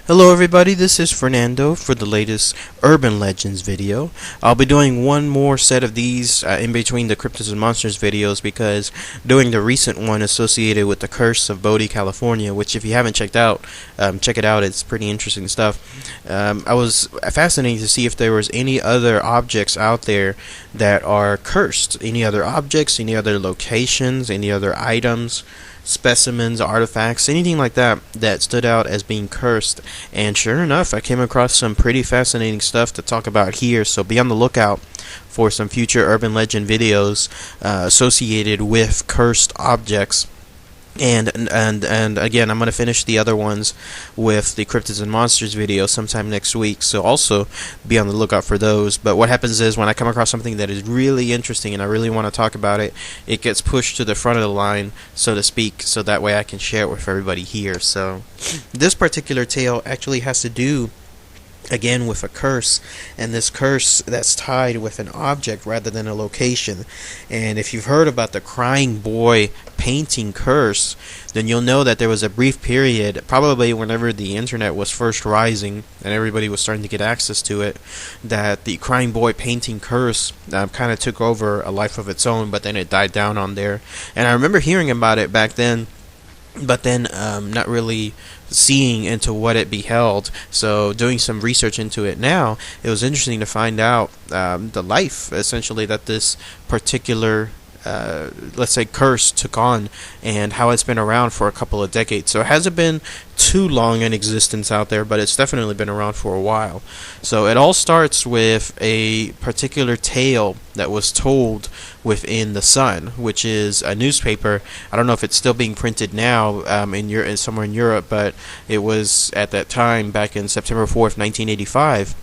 Hello everybody, this is Fernando for the latest Urban Legends video. I'll be doing one more set of these in between the Cryptids and Monsters videos because doing the recent one associated with the Curse of Bodie, California, which if you haven't checked out, check it out, it's pretty interesting stuff. I was fascinated to see if there was any other objects out there that are cursed. Any other objects, any other locations, any other items, specimens, artifacts, anything like that that stood out as being cursed. And sure enough, I came across some pretty fascinating stuff to talk about here, so be on the lookout for some future urban legend videos associated with cursed objects. And again, I'm going to finish the other ones with the Cryptids and Monsters video sometime next week, so also be on the lookout for those. But what happens is when I come across something that is really interesting and I really want to talk about it, it gets pushed to the front of the line, so to speak, so that way I can share it with everybody here. So this particular tale actually has to do again with a curse, and this curse that's tied with an object rather than a location. And if you've heard about the Crying Boy painting curse, then you'll know that there was a brief period, probably whenever the internet was first rising and everybody was starting to get access to it, that the Crying Boy painting curse kind of took over a life of its own, but then it died down on there. And I remember hearing about it back then, but then not really seeing into what it beheld. So doing some research into it now, it was interesting to find out the life essentially that this particular let's say curse took on, and how it's been around for a couple of decades. So it hasn't been too long in existence out there, but it's definitely been around for a while. So it all starts with a particular tale that was told within The Sun, which is a newspaper. I don't know if it's still being printed now somewhere in Europe, but it was at that time back in September 4th, 1985.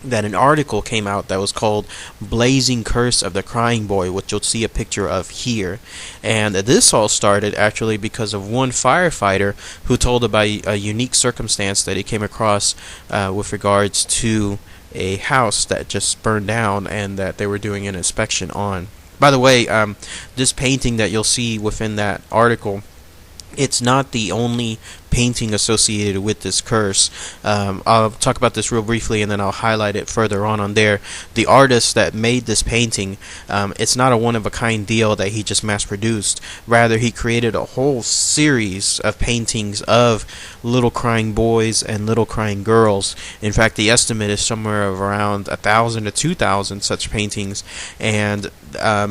That an article came out that was called Blazing Curse of the Crying Boy, which you'll see a picture of here. And this all started actually because of one firefighter who told about a unique circumstance that he came across with regards to a house that just burned down and that they were doing an inspection on. By the way, this painting that you'll see within that article, it's not the only painting associated with this curse. I'll talk about this real briefly and then I'll highlight it further on there. The artist that made this painting, it's not a one-of-a-kind deal that he just mass-produced. Rather, he created a whole series of paintings of little crying boys and little crying girls. In fact, the estimate is somewhere of around 1,000 to 2,000 such paintings, and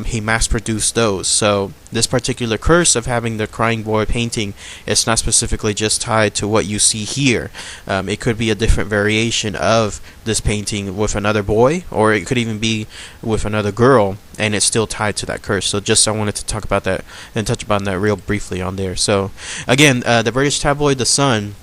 he mass-produced those. So this particular curse of having the crying boy painting, it's not specifically just tied to what you see here. It could be a different variation of this painting with another boy, or it could even be with another girl, and it's still tied to that curse. So just I wanted to talk about that and touch upon that real briefly on there. So again, the British tabloid The Sun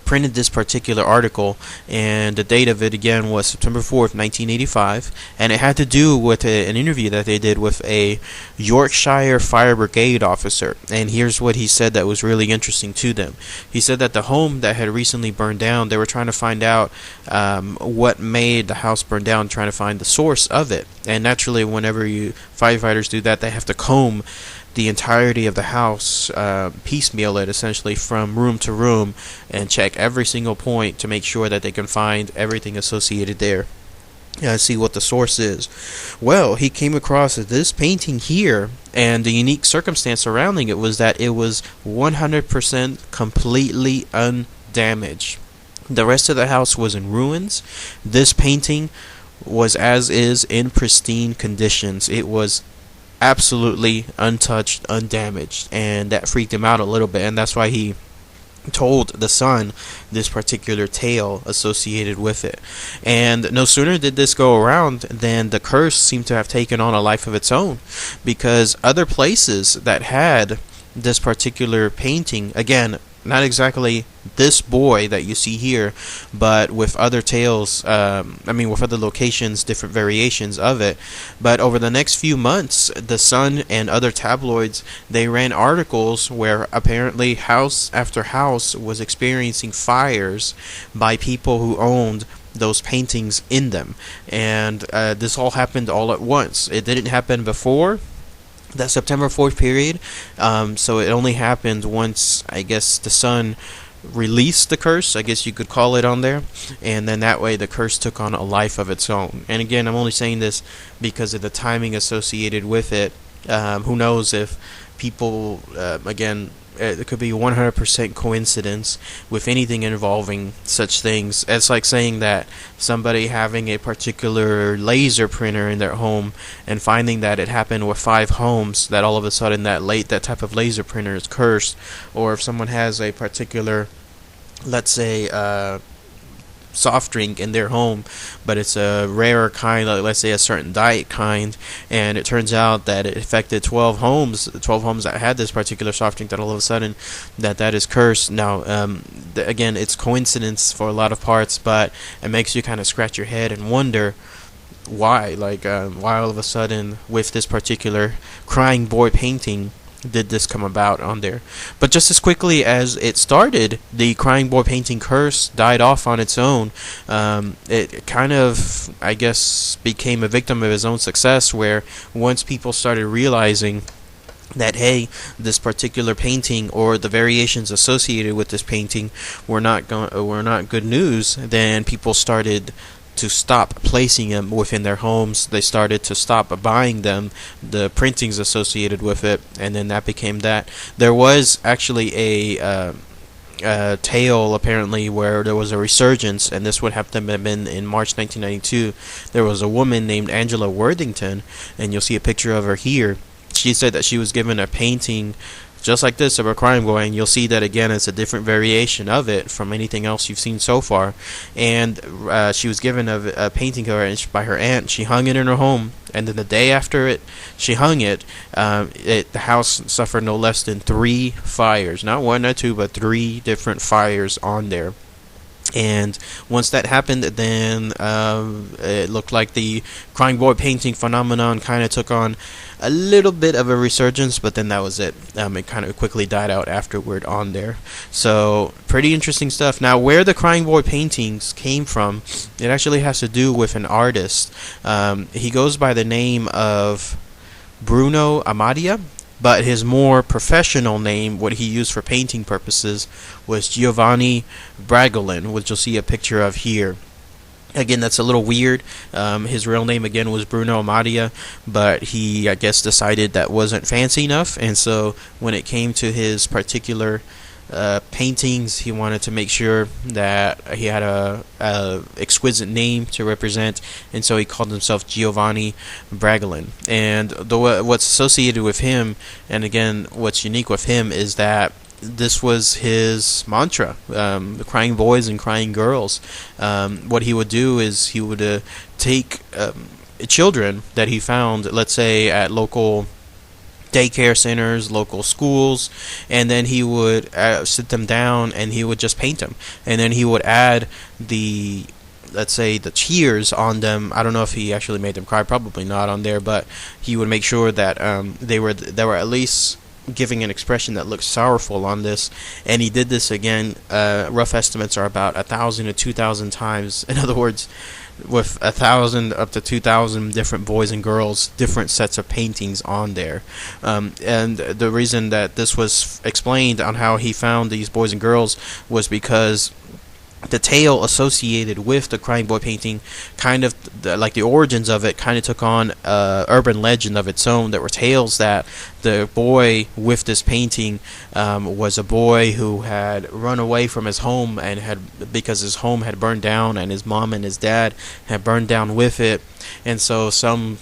printed this particular article, and the date of it again was September 4th, 1985, and it had to do with an interview that they did with a Yorkshire Fire Brigade officer. And here's what he said that was really interesting to them. He said that the home that had recently burned down, they were trying to find out what made the house burn down, trying to find the source of it. And naturally, whenever firefighters do that, they have to comb the entirety of the house, piecemeal it essentially from room to room, and check every single point to make sure that they can find everything associated there. See what the source is. Well, he came across this painting here, and the unique circumstance surrounding it was that it was 100% completely undamaged. The rest of the house was in ruins. This painting was as is in pristine conditions. It was absolutely untouched, undamaged, and that freaked him out a little bit, and that's why he told The Sun this particular tale associated with it. And no sooner did this go around than the curse seemed to have taken on a life of its own, because other places that had this particular painting, again, not exactly this boy that you see here, but with other tales, with other locations, different variations of it. But over the next few months, The Sun and other tabloids, they ran articles where apparently house after house was experiencing fires by people who owned those paintings in them. And this all happened all at once. It didn't happen before that September 4th period, so it only happened once, I guess, The Sun released the curse, I guess you could call it, on there, and then that way the curse took on a life of its own. And again, I'm only saying this because of the timing associated with it. Who knows if people, again, it could be 100% coincidence with anything involving such things. It's like saying that somebody having a particular laser printer in their home and finding that it happened with 5 homes, that all of a sudden that type of laser printer is cursed. Or if someone has a particular, let's say, soft drink in their home, but it's a rarer kind, like let's say a certain diet kind, and it turns out that it affected 12 homes that had this particular soft drink, that all of a sudden that is cursed. Now, again, it's coincidence for a lot of parts, but it makes you kind of scratch your head and wonder why, why all of a sudden with this particular crying boy painting did this come about on there. But just as quickly as it started, the crying boy painting curse died off on its own. It kind of, I guess, became a victim of its own success, where once people started realizing that, hey, this particular painting or the variations associated with this painting were not good news, then people started to stop placing them within their homes. They started to stop buying them, the printings associated with it, and then that became that. There was actually a tale apparently where there was a resurgence, and this would have to have been in March 1992. There was a woman named Angela Worthington, and you'll see a picture of her here. She said that she was given a painting just like this of a crying boy, and you'll see that again it's a different variation of it from anything else you've seen so far. And she was given a painting of her by her aunt. She hung it in her home, and then the day after she hung it, the house suffered no less than 3 fires, not 1, not 2, but 3 different fires on there. And once that happened, then it looked like the crying boy painting phenomenon kind of took on a little bit of a resurgence, but then that was it. It kind of quickly died out afterward on there. So pretty interesting stuff. Now, where the crying boy paintings came from, it actually has to do with an artist. He goes by the name of Bruno Amadia, but his more professional name, what he used for painting purposes, was Giovanni Bragolin, which you'll see a picture of here. Again, that's a little weird. His real name, again, was Bruno Amadia, but he, I guess, decided that wasn't fancy enough, and so when it came to his particular paintings, he wanted to make sure that he had a exquisite name to represent, and so he called himself Giovanni Bragolin. And what's associated with him, and again, what's unique with him, is that this was his mantra, the crying boys and crying girls. What he would do is he would take children that he found, let's say at local daycare centers, local schools, and then he would sit them down and he would just paint them, and then he would add let's say the tears on them. I don't know if he actually made them cry, probably not on there, but he would make sure that they were at least giving an expression that looked sorrowful on this. And he did this again, rough estimates are about 1,000 to 2,000 times. In other words, with 1,000 up to 2,000 different boys and girls, different sets of paintings on there. And the reason that this was explained on how he found these boys and girls was because the tale associated with the crying boy painting, kind of like the origins of it, kind of took on urban legend of its own. There were tales that the boy with this painting was a boy who had run away from his home because his home had burned down, and his mom and his dad had burned down with it. And so some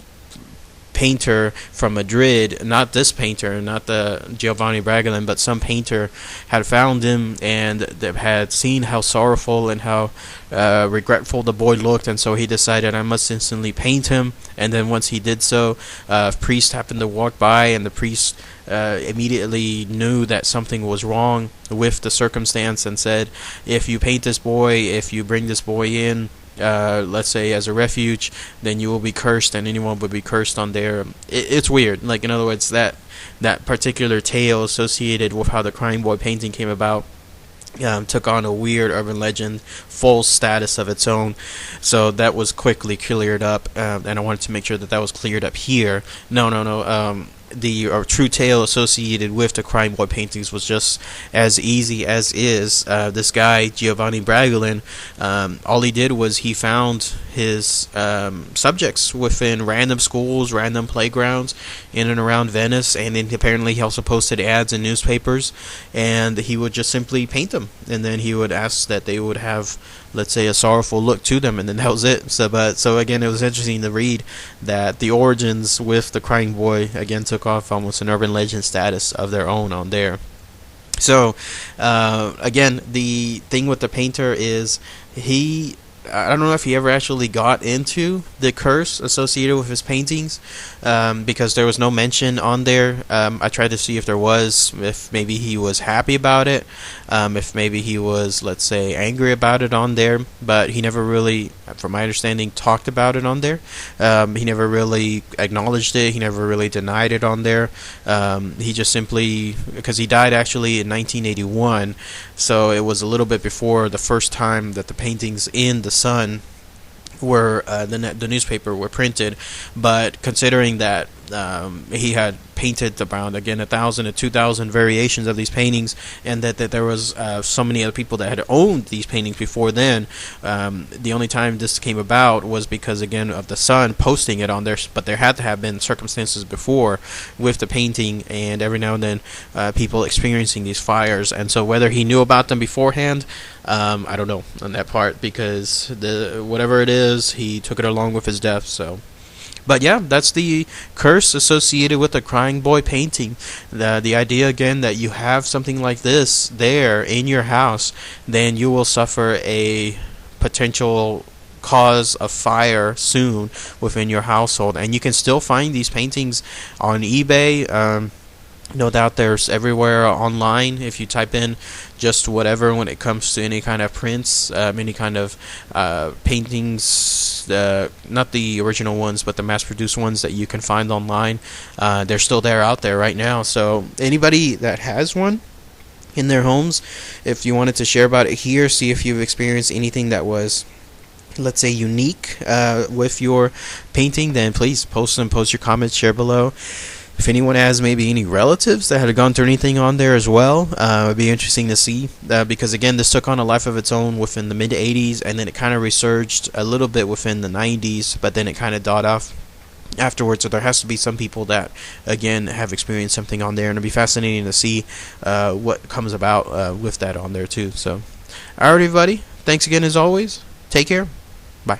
painter from Madrid, not this painter, not the Giovanni Bragolin, but some painter had found him and had seen how sorrowful and how regretful the boy looked, and so he decided, I must instantly paint him. And then once he did so, a priest happened to walk by, and the priest immediately knew that something was wrong with the circumstance and said, if you paint this boy, if you bring this boy in, let's say as a refuge, then you will be cursed, and anyone would be cursed on there. It's weird. Like, in other words, that particular tale associated with how the crying boy painting came about took on a weird urban legend, full status of its own. So that was quickly cleared up, and I wanted to make sure that was cleared up here. No. the true tale associated with the Crying Boy paintings was just as easy as is. This guy Giovanni Bragolin, all he did was he found his subjects within random schools, random playgrounds in and around Venice, and then apparently he also posted ads in newspapers, and he would just simply paint them, and then he would ask that they would have, let's say, a sorrowful look to them, and then that was it. So again, it was interesting to read that the origins with the Crying Boy again took off almost an urban legend status of their own on there. So again, the thing with the painter is I don't know if he ever actually got into the curse associated with his paintings, because there was no mention on there. I tried to see if there was, if maybe he was happy about it, if maybe he was, let's say, angry about it on there, but he never really, from my understanding, talked about it on there. He never really acknowledged it. He never really denied it on there. He just simply, because he died actually in 1981, so it was a little bit before the first time that the paintings in the Sun were the newspaper were printed. But considering that he had painted around, again, 1,000 to 2,000 variations of these paintings, and that there was so many other people that had owned these paintings before then, the only time this came about was because, again, of the Sun posting it on there. But there had to have been circumstances before with the painting, and every now and then people experiencing these fires. And so whether he knew about them beforehand, I don't know on that part, because whatever it is, he took it along with his death. So, but yeah, that's the curse associated with the Crying Boy painting. The idea, again, that you have something like this there in your house, then you will suffer a potential cause of fire soon within your household. And you can still find these paintings on eBay. No doubt there's everywhere online if you type in just whatever when it comes to any kind of prints, any kind of paintings, not the original ones but the mass-produced ones that you can find online. They're still out there right now. So anybody that has one in their homes, if you wanted to share about it here, see if you've experienced anything that was, let's say, unique with your painting, then please post your comments, share below. If anyone has maybe any relatives that had gone through anything on there as well, it would be interesting to see, because again, this took on a life of its own within the mid 80s, and then it kind of resurged a little bit within the 90s, but then it kind of died off afterwards. So there has to be some people that, again, have experienced something on there, and it'll be fascinating to see what comes about with that on there too. So, alright, everybody, thanks again as always. Take care. Bye.